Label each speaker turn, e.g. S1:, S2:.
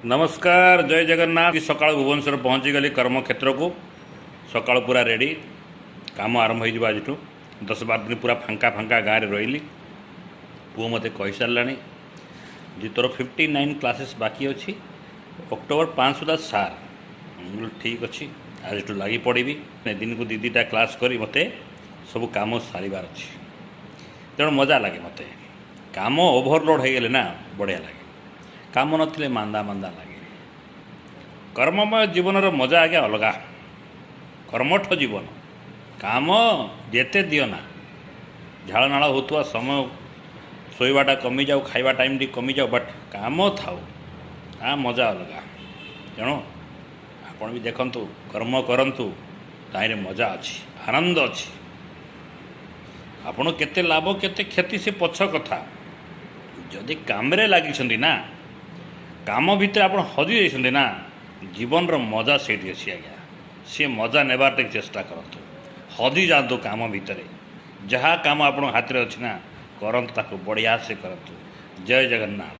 S1: नमस्कार जय जगन्नाथ। सकाल भुवनेश्वर पहुँची गली कर्मक्षेत्र को सकाल पूरा रेडी काम आरंभ हो आज 10-12 दिन पूरा फांका फांका गाँव रही पुओ मत कही सारा जी तोर 59 क्लासेस बाकी अच्छी अक्टोबर 5 सुधा सार ठीक अच्छी आज लगी पड़ी दिन को दीटा क्लास करी मत सब कम सारार अच्छी तेणु मजा लगे मत काम ओभरलोड हो गले ना बढ़िया लगे काम नथिले मांदा मांदा लगे कर्ममय जीवन मजा आगे अलग कर्मठ जीवन काम जेते दियो ना झाड़नाड़ होता समय शोवाटा कमी जाऊ खाइबा टाइम टी कमी जाऊ बट काम थाऊ आ मजा अलग तेणु आपण भी देखंतु कर्म करंतु ताइरे मजा अच्छी आनंद अच्छी आपण केते लाभ केते क्षति से पछ कथा जदि काम लगी ना काम भितर आप हजि जाइछन्ति ना जीवन मजा से अच्छी आज्ञा सी मजा नेबार टे चेष्टा करतु हजि जातु काम भितर जहाँ काम आप हाथ में अच्छी ना करंतु ताको बढ़िया से करतु। जय जगन्नाथ।